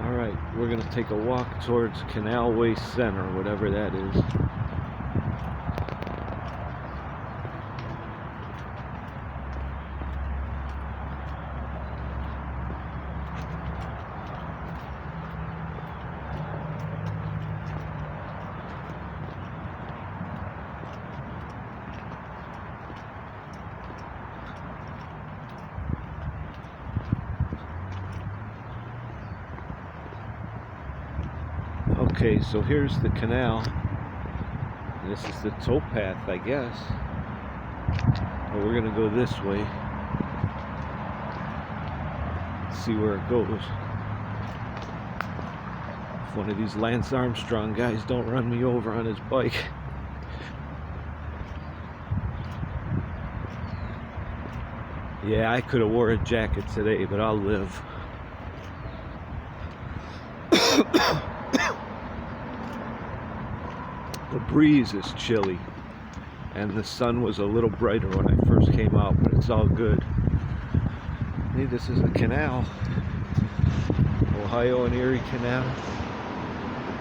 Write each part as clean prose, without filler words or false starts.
Alright, we're going to take a walk towards Canal Way Center, whatever that is. Okay, so here's the canal. This is the towpath, I guess. But we're gonna go this way. See where it goes. If one of these Lance Armstrong guys don't run me over on his bike. Yeah, I could have wore a jacket today, but I'll live. The breeze is chilly, and the sun was a little brighter when I first came out, but it's all good. Hey, this is a canal. Ohio and Erie Canal.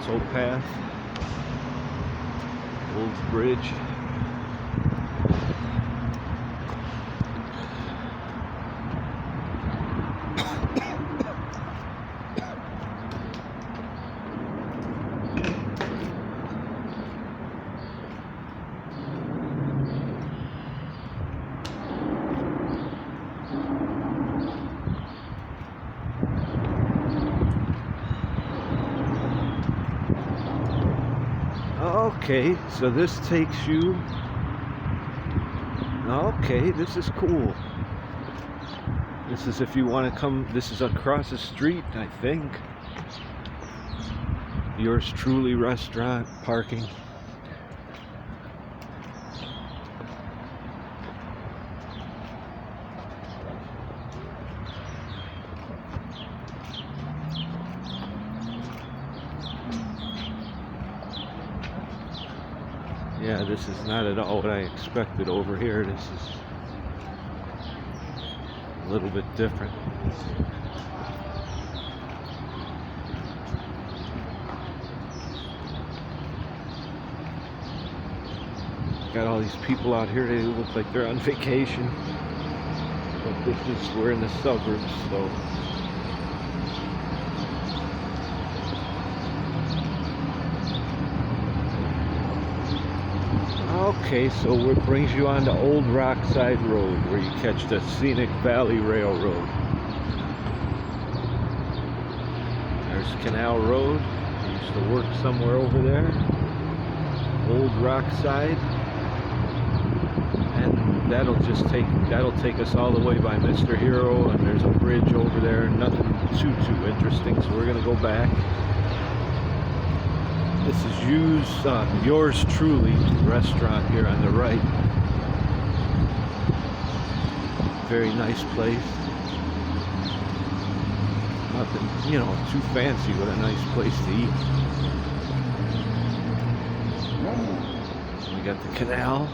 Towpath. Old Bridge. Okay, so this takes you... Okay, this is cool. This is if you want to come... This is across the street, I think. Yours Truly restaurant, parking. Yeah, this is not at all what I expected over here. This is a little bit different. Got all these people out here. They look like they're on vacation. But we're in the suburbs, so. Okay, so it brings you on to Old Rockside Road, where you catch the Scenic Valley Railroad. There's Canal Road. I used to work somewhere over there. Old Rockside. And that'll take us all the way by Mr. Hero, and there's a bridge over there. Nothing too interesting, so we're gonna go back. This is Yours Truly restaurant here on the right. Very nice place. Nothing, too fancy, but a nice place to eat. We got the canal.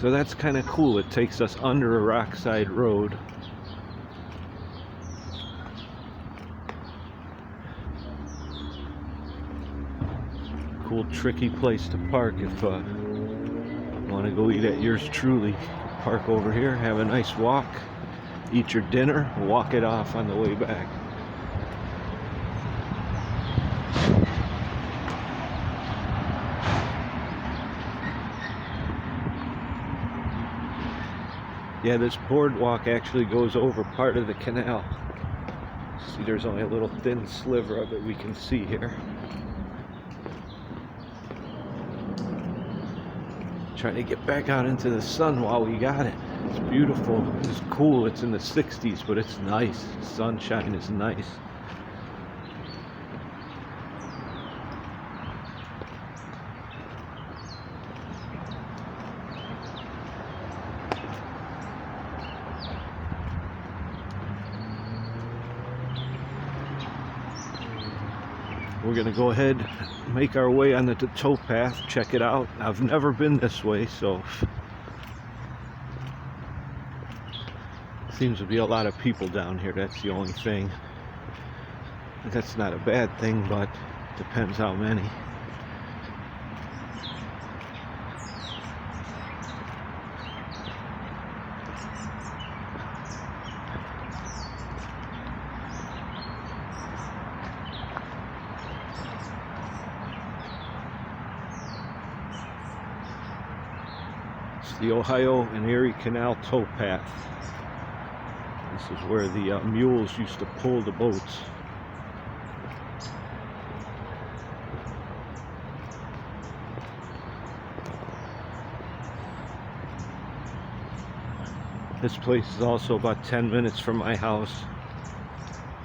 So that's kind of cool. It takes us under a rockside road. Cool, tricky place to park if you want to go eat at Yours Truly. Park over here, have a nice walk, eat your dinner, walk it off on the way back. Yeah, this boardwalk actually goes over part of the canal. See, there's only a little thin sliver of it we can see here. Trying to get back out into the sun while we got it. It's beautiful. It's cool. It's in the 60s, but it's nice. Sunshine is nice. we're gonna go ahead, make our way on the towpath, check it out. I've never been this way, so seems to be a lot of people down here. That's the only thing. That's not a bad thing, but depends how many. It's the Ohio and Erie Canal towpath. This is where the mules used to pull the boats. This place is also about 10 minutes from my house.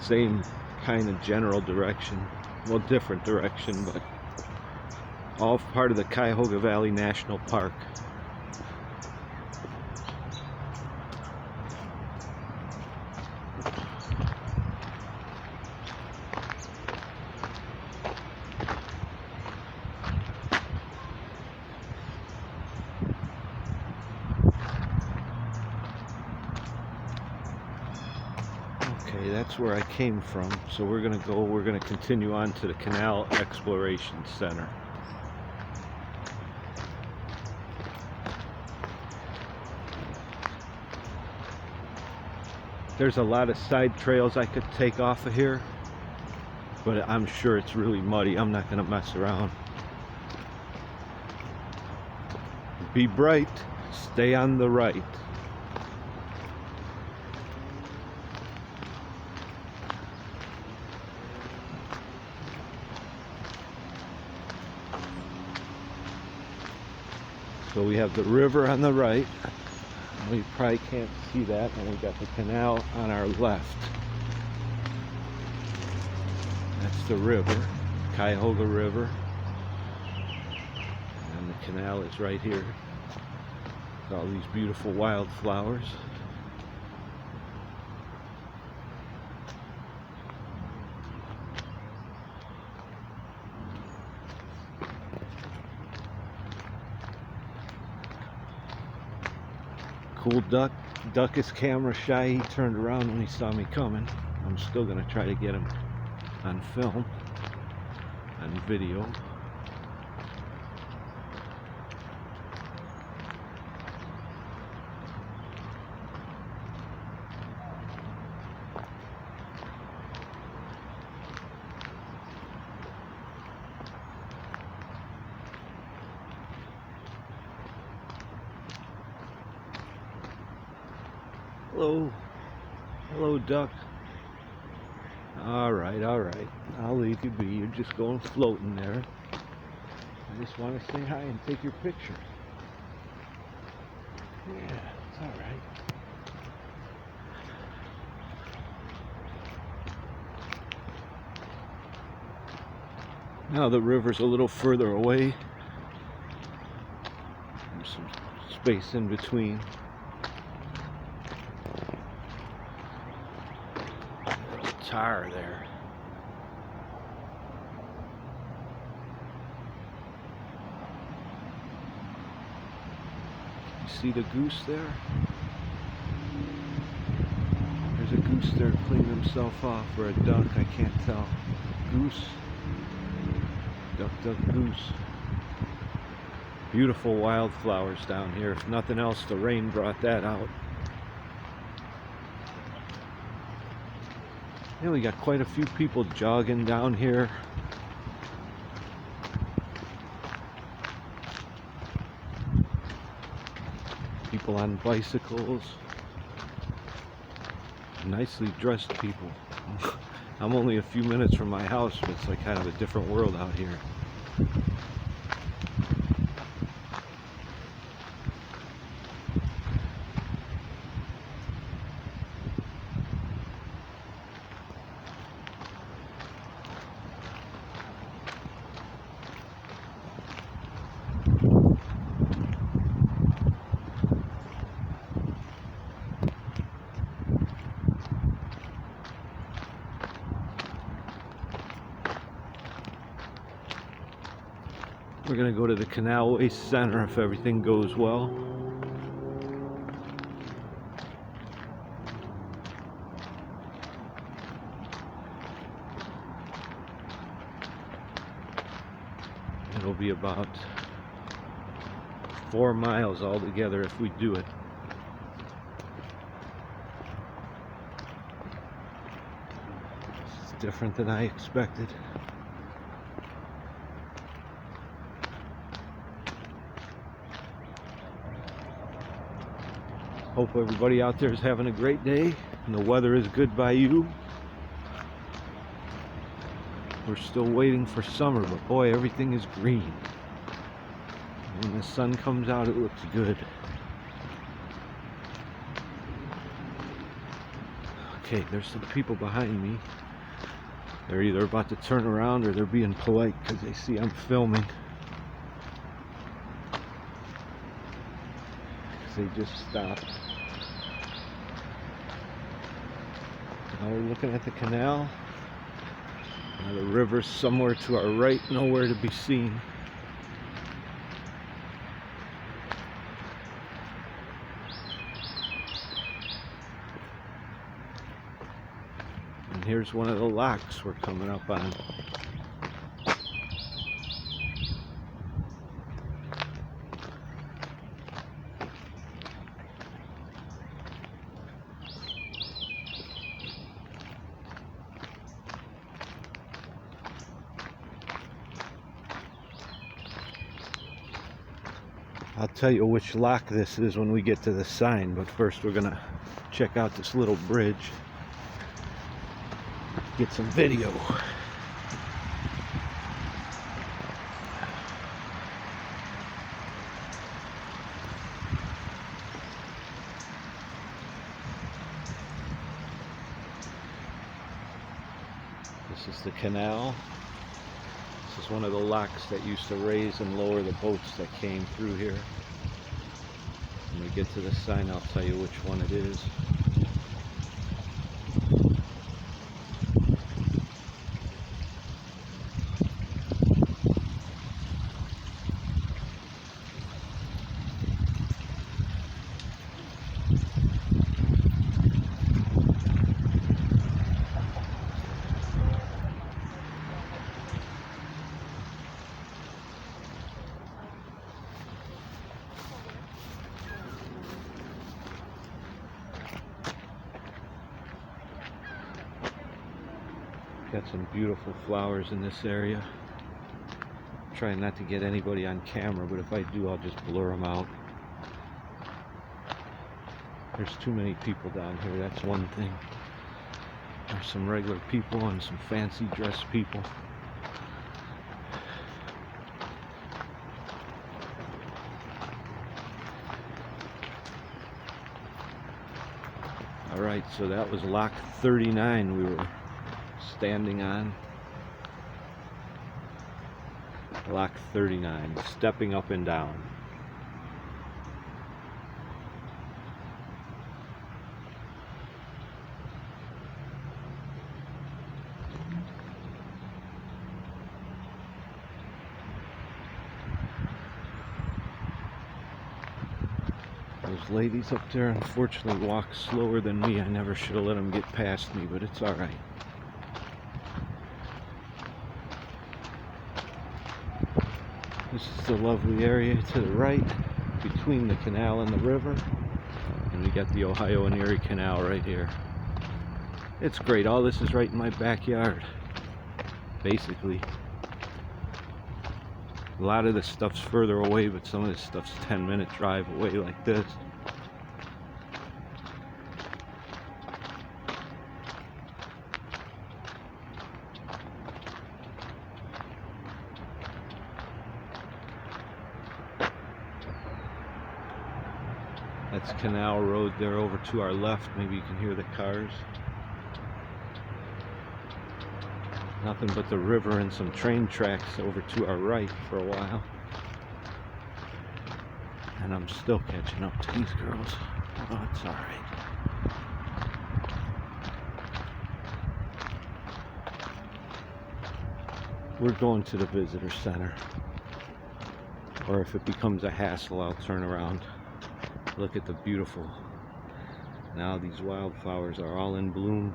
Same kind of general direction. Well, different direction, but all part of the Cuyahoga Valley National Park. Okay, that's where I came from. So we're gonna continue on to the Canal Exploration Center. There's a lot of side trails I could take off of here, but I'm sure it's really muddy. I'm not gonna mess around. Be bright, stay on the right. So we have the river on the right. We probably can't see that, and we got the canal on our left. That's the river, Cuyahoga River. And the canal is right here. With all these beautiful wildflowers. Cool duck. Duck is camera shy. He turned around when he saw me coming. I'm still gonna try to get him on film, on video. Hello. Hello, duck. All right. I'll leave you be. You're just going floating there. I just want to say hi and take your picture. Yeah, it's all right. Now the river's a little further away. There's some space in between. Tar there. You see the goose there? There's a goose there cleaning himself off, or a duck, I can't tell. Goose. Duck, goose. Beautiful wildflowers down here. If nothing else, the rain brought that out. Yeah, we got quite a few people jogging down here. People on bicycles. Nicely dressed people. I'm only a few minutes from my house, but it's like kind of a different world out here. We're gonna go to the Canal Waste Center if everything goes well. It'll be about 4 miles altogether if we do it. It's different than I expected. Hope everybody out there is having a great day and the weather is good by you. We're still waiting for summer, but boy, everything is green. When the sun comes out, it looks good. Okay, there's some people behind me. They're either about to turn around or they're being polite because they see I'm filming. They just stopped. Now we're looking at the canal. Now the river's somewhere to our right, nowhere to be seen. And here's one of the locks we're coming up on. I'll tell you which lock this is when we get to the sign, but first we're gonna check out this little bridge, get some video. This is the canal. This is one of the locks that used to raise and lower the boats that came through here. When we get to the sign, I'll tell you which one it is. Got some beautiful flowers in this area. I'm trying not to get anybody on camera, but if I do, I'll just blur them out. There's too many people down here, that's one thing. There's some regular people and some fancy dressed people. Alright, so that was lock 39 we were standing on. Lock 39, stepping up and down. Those ladies up there unfortunately walk slower than me. I never should have let them get past me, but it's alright. This is the lovely area to the right, between the canal and the river. And we got the Ohio and Erie Canal right here. It's great. All this is right in my backyard, basically. A lot of this stuff's further away, but some of this stuff's 10-minute drive away like this. That's Canal Road there over to our left. Maybe you can hear the cars. Nothing but the river and some train tracks over to our right for a while. And I'm still catching up to these girls. Oh, it's alright. We're going to the visitor center. or if it becomes a hassle, I'll turn around. Look at the beautiful. Now these wildflowers are all in bloom.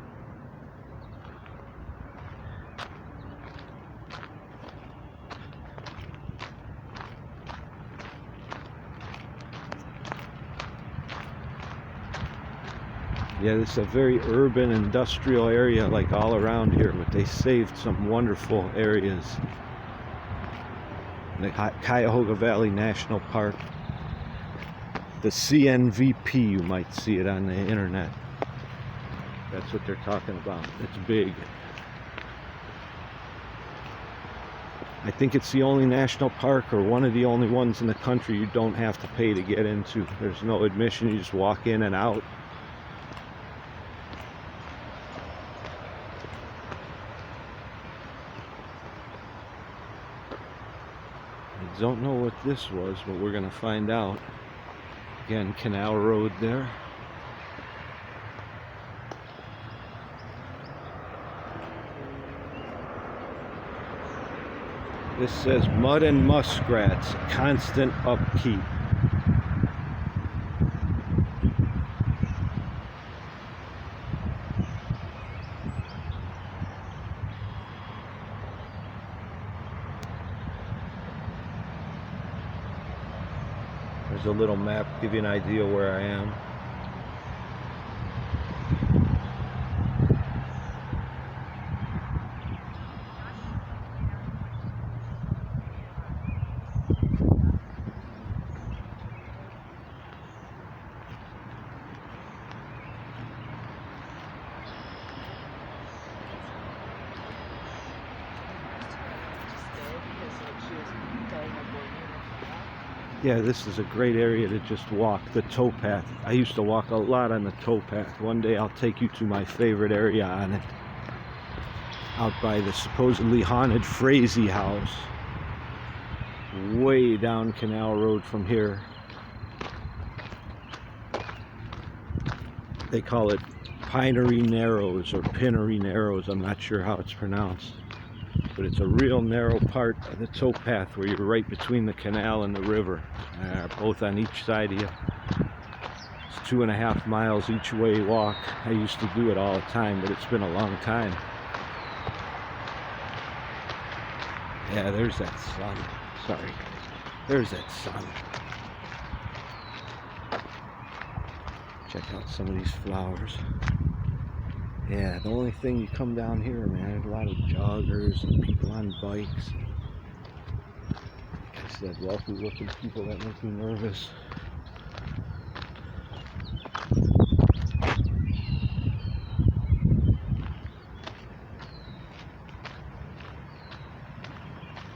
Yeah, this is a very urban, industrial area like all around here, but they saved some wonderful areas. The Cuyahoga Valley National Park. The CNVP, you might see it on the internet. That's what they're talking about. It's big. I think it's the only national park, or one of the only ones in the country, you don't have to pay to get into. There's no admission, you just walk in and out. I don't know what this was, but we're going to find out. Again, Canal Road there. This says mud and muskrats, constant upkeep. There's a little map, give you an idea where I am. Yeah, this is a great area to just walk, the Towpath. I used to walk a lot on the Towpath. One day I'll take you to my favorite area on it. Out by the supposedly haunted Frazee house. Way down Canal Road from here. They call it Pinery Narrows or Pinnery Narrows. I'm not sure how it's pronounced. But it's a real narrow part of the towpath where you're right between the canal and the river, both on each side of you. It's 2.5 miles each way walk. I used to do it all the time, but it's been a long time. Yeah, there's that sun. Sorry. There's that sun. Check out some of these flowers. Yeah, the only thing, you come down here, man, there's a lot of joggers and people on bikes. Like I said, wealthy looking people that make me nervous.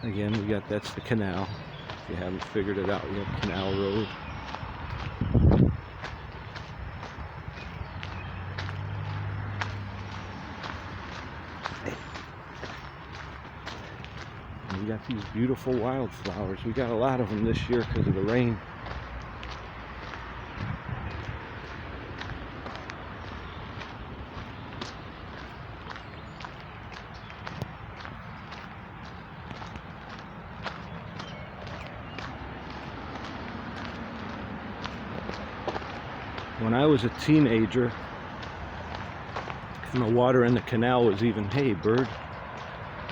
Again, that's the canal. If you haven't figured it out, we have Canal Road. We got these beautiful wildflowers. We got a lot of them this year because of the rain. When I was a teenager, and the water in the canal was even, hey bird,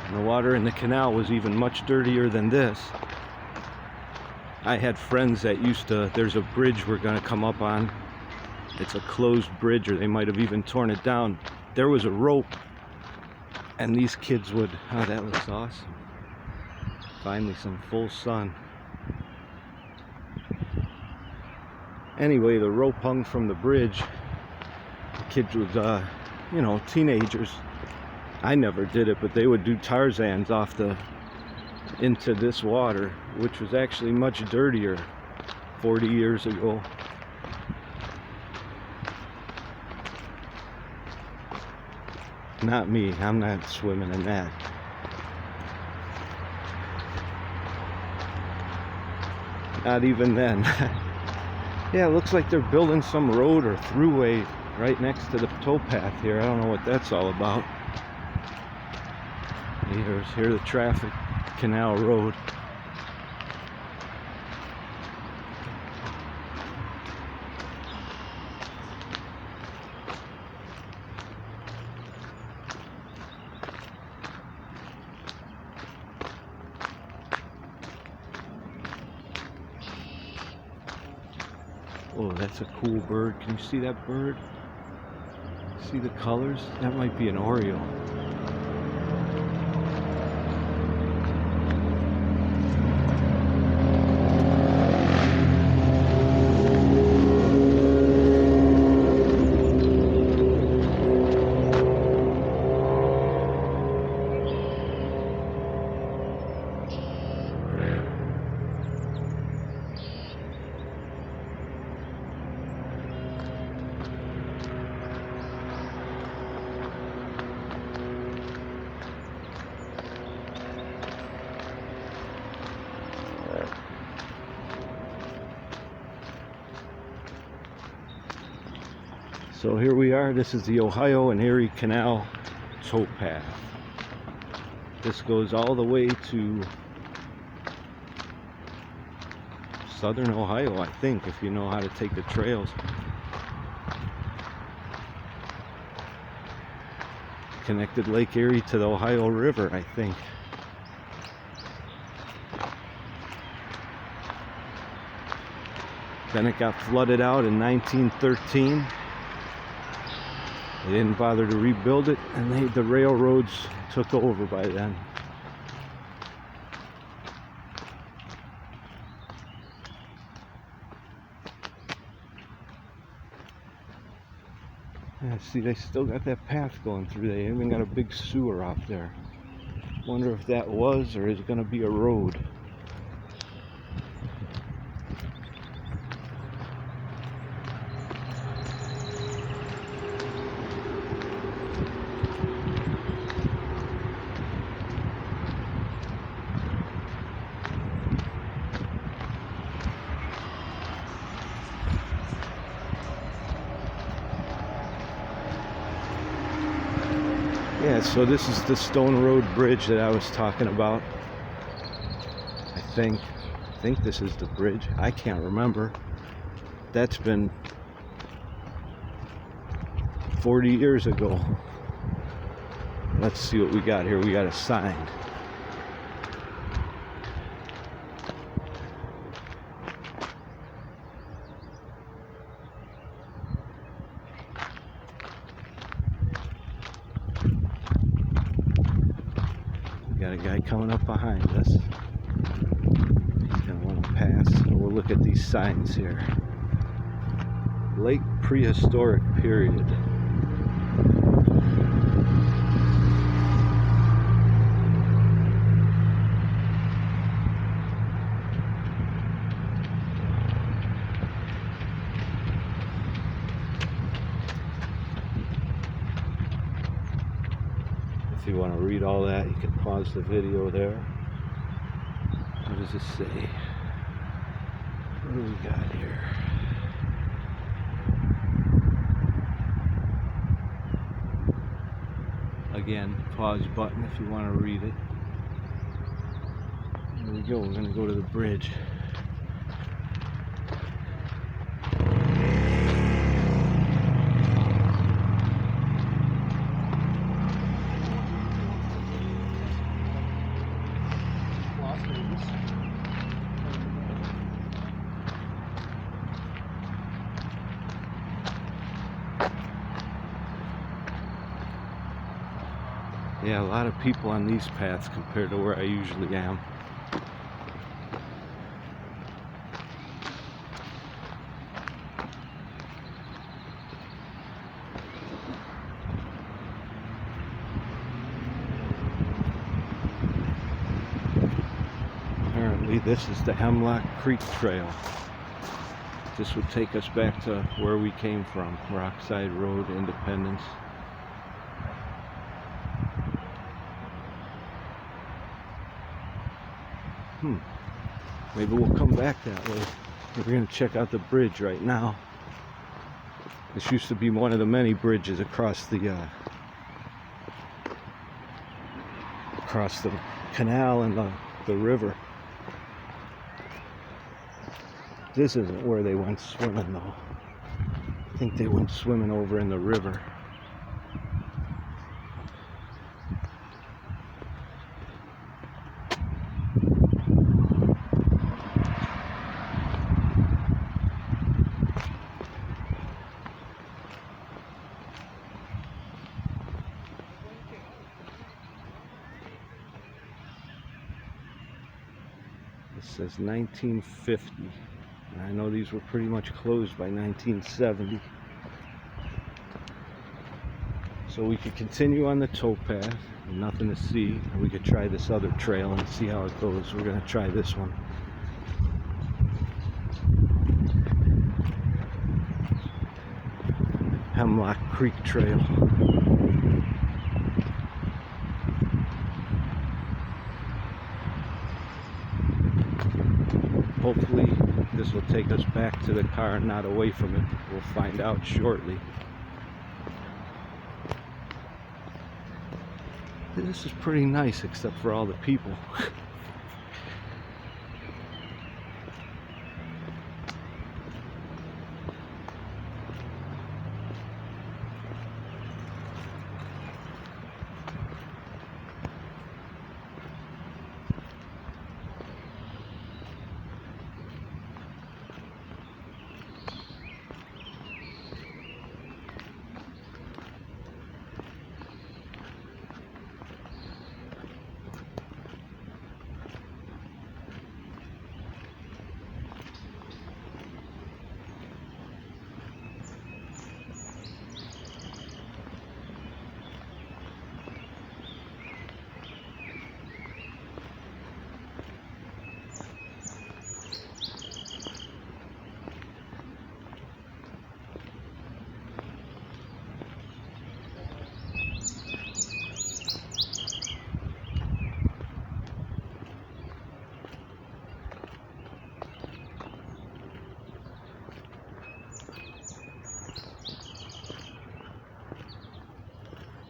and the water in the canal was even much dirtier than this. I had friends that used to, there's a bridge we're going to come up on. It's a closed bridge, or they might have even torn it down. There was a rope, and these kids would, oh, that looks awesome. Finally some full sun. Anyway, the rope hung from the bridge. The kids would, you know, teenagers. I never did it, but they would do Tarzans off into this water, which was actually much dirtier 40 years ago. Not me, I'm not swimming in that. Not even then. Yeah, it looks like they're building some road or throughway right next to the towpath here. I don't know what that's all about. Here's the traffic, Canal Road. Oh, that's a cool bird. Can you see that bird? See the colors? That might be an oriole. So here we are. This is the Ohio and Erie Canal towpath. This goes all the way to southern Ohio, I think, if you know how to take the trails. Connected Lake Erie to the Ohio River, I think. Then it got flooded out in 1913. They didn't bother to rebuild it, and the railroads took over by then. Yeah, see, they still got that path going through. They even got a big sewer out there. Wonder if that was or is going to be a road. Yeah, so this is the Stone Road Bridge that I was talking about. I think this is the bridge. I can't remember. That's been 40 years ago. Let's see what we got here. We got a sign. Got a guy coming up behind us. He's gonna want to pass. So we'll look at these signs here. Lake prehistoric period. If you want to read all that, you can pause the video there. What does it say? What do we got here? Again, pause button if you want to read it. Here we go. We're going to go to the bridge. Yeah, a lot of people on these paths compared to where I usually am. Apparently this is the Hemlock Creek Trail. This would take us back to where we came from, Rockside Road, Independence. Maybe we'll come back that way. We're going to check out the bridge right now. This used to be one of the many bridges across the canal and the river. This isn't where they went swimming though. I think they went swimming over in the river. It says 1950. And I know these were pretty much closed by 1970. So we could continue on the towpath, nothing to see, or we could try this other trail and see how it goes. We're going to try this one. Hemlock Creek Trail. Hopefully this will take us back to the car and not away from it. We'll find out shortly. This is pretty nice except for all the people.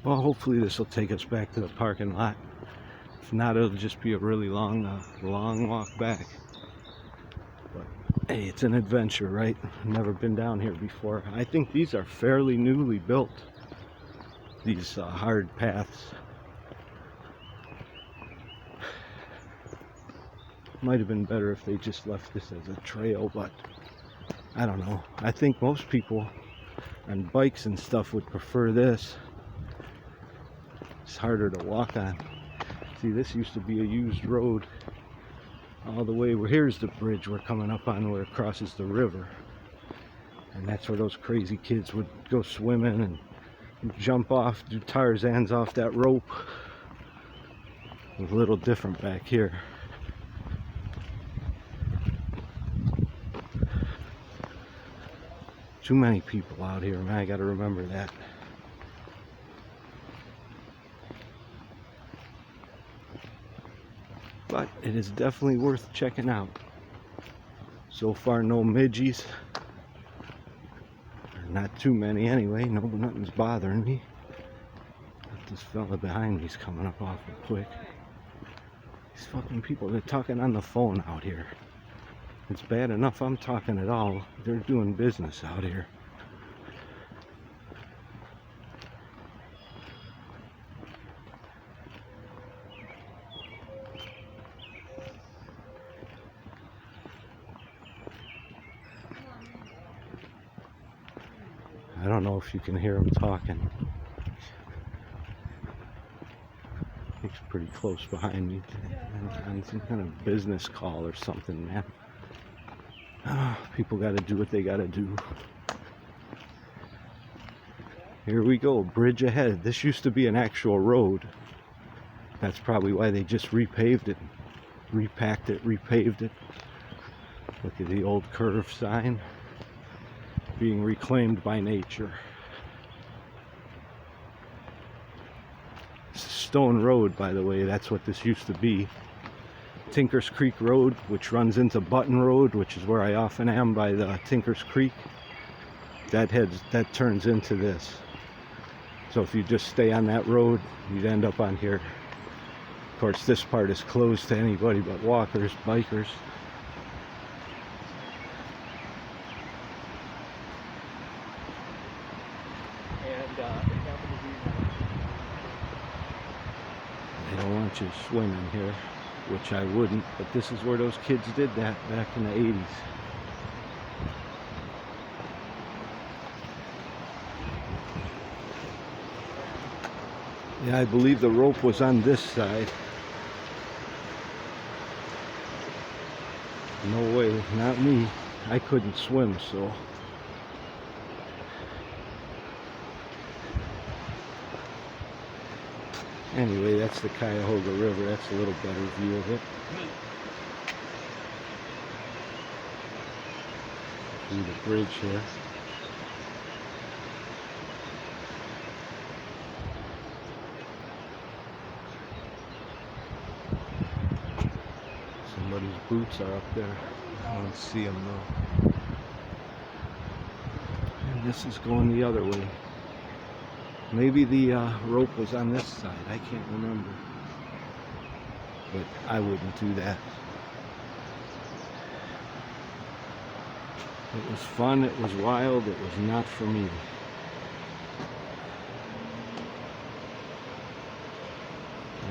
Well, hopefully this will take us back to the parking lot. If not, it'll just be a really long walk back. But hey, it's an adventure, right? I've never been down here before. I think these are fairly newly built, these hard paths. Might have been better if they just left this as a trail, but I don't know. I think most people on bikes and stuff would prefer this. It's harder to walk on. See, this used to be a used road all the way where here's the bridge we're coming up on where it crosses the river, and that's where those crazy kids would go swimming and jump off, do Tarzans off that rope. It was a little different back here. Too many people out here, man. I gotta remember that. But it is definitely worth checking out. So far, no midgies. Not too many anyway. No, nothing's bothering me. But this fella behind me's coming up awful quick. These fucking people, they're talking on the phone out here. It's bad enough I'm talking at all. They're doing business out here. I don't know if you can hear them talking. He's pretty close behind me on some kind of business call or something, man. People got to do what they got to do. Here we go, bridge ahead. This used to be an actual road. That's probably why they just repaved it, repacked it, repaved it. Look at the old curve sign. Being reclaimed by nature. It's a stone road, by the way. That's what this used to be. Tinkers Creek Road, which runs into Button Road, which is where I often am by the Tinkers Creek. That turns into this. So if you just stay on that road, you'd end up on here. Of course, this part is closed to anybody but walkers, bikers. They don't want you swimming here, which I wouldn't, but this is where those kids did that back in the 80s. Yeah, I believe the rope was on this side. No way, not me. I couldn't swim, so. Anyway, that's the Cuyahoga River. That's a little better view of it. Through the bridge here. Somebody's boots are up there. I don't see them though. And this is going the other way. Maybe the rope was on this side. I can't remember. But I wouldn't do that. It was fun. It was wild. It was not for me.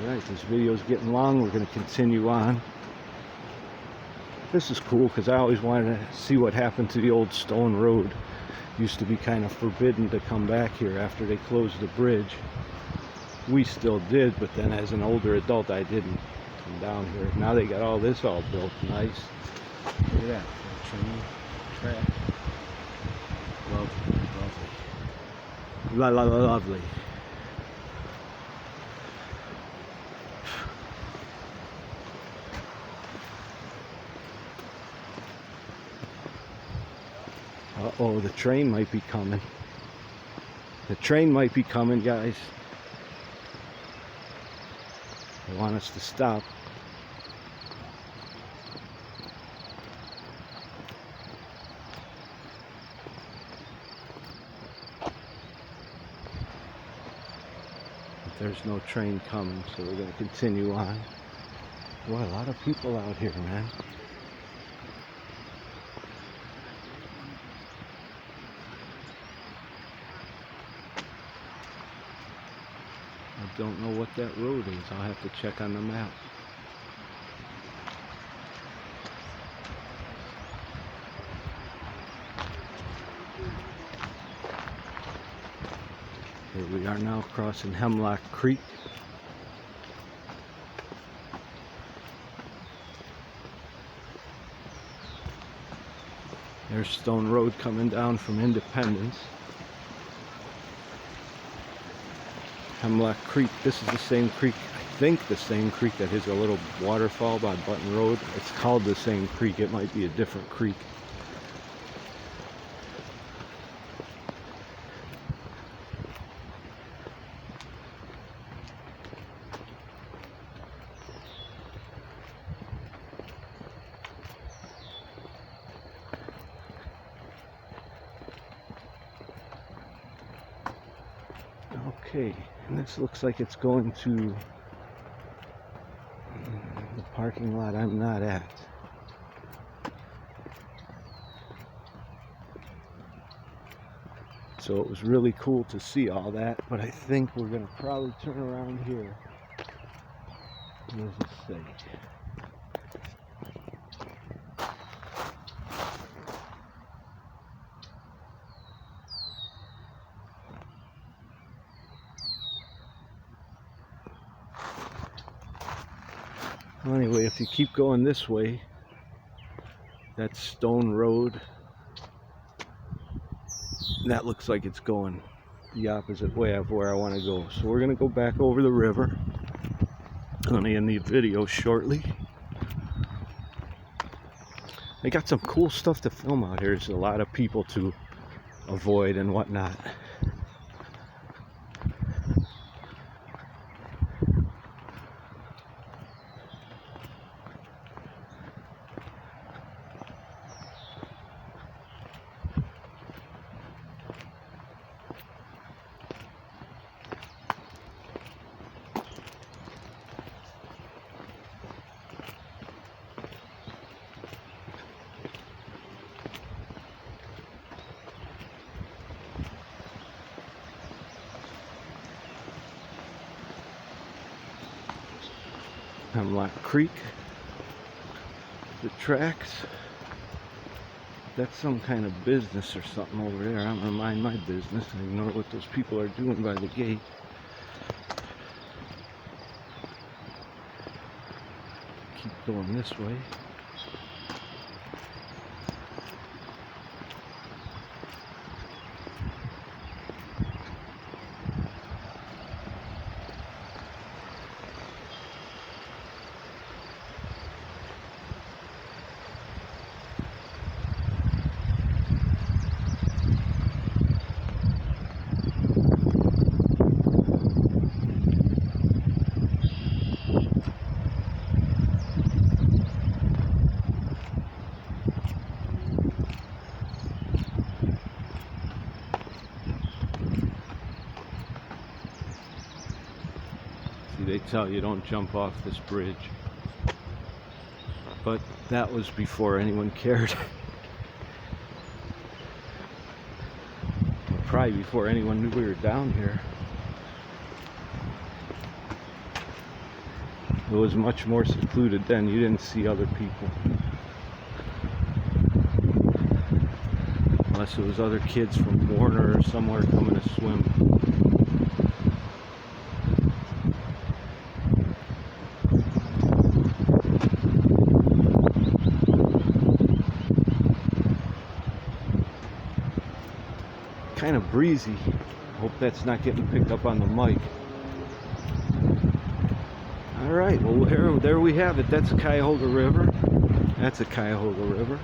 Alright, this video is getting long. We're going to continue on. This is cool because I always wanted to see what happened to the old stone road. Used to be kind of forbidden to come back here after they closed the bridge. We still did, but then as an older adult I didn't come down here. Now they got all this all built nice. Look at that. Train, track. Lovely, lovely. Lovely. Uh-oh, the train might be coming. The train might be coming, guys. They want us to stop. But there's no train coming, so we're going to continue on. Boy, a lot of people out here, man. I don't know what that road is. I'll have to check on the map. Here we are now crossing Hemlock Creek. There's Stone Road coming down from Independence. Hemlock Creek, this is the same creek, I think the same creek that is a little waterfall by Button Road. It's called the same creek, it might be a different creek. Okay, and this looks like it's going to the parking lot I'm not at. So it was really cool to see all that, but I think we're going to probably turn around here. What does it say? Well, anyway, if you keep going this way, that's Stone Road. That looks like it's going the opposite way of where I want to go. So we're going to go back over the river. I'm going to end the video shortly. They got some cool stuff to film out here. There's a lot of people to avoid and whatnot. Hemlock Creek, the tracks. That's some kind of business or something over there. I'm gonna mind my business and ignore what those people are doing by the gate. Keep going this way. tell you don't jump off this bridge. But that was before anyone cared. Probably before anyone knew we were down here. It was much more secluded then. You didn't see other people. Unless it was other kids from Warner or somewhere coming to swim. Kind of breezy. Hope that's not getting picked up on the mic. Alright, well there we have it. That's a Cuyahoga River. That's a Cuyahoga River.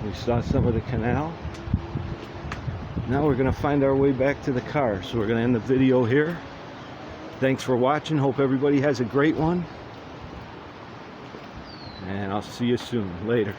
We saw some of the canal. Now we're going to find our way back to the car. So we're going to end the video here. Thanks for watching. Hope everybody has a great one. And I'll see you soon. Later.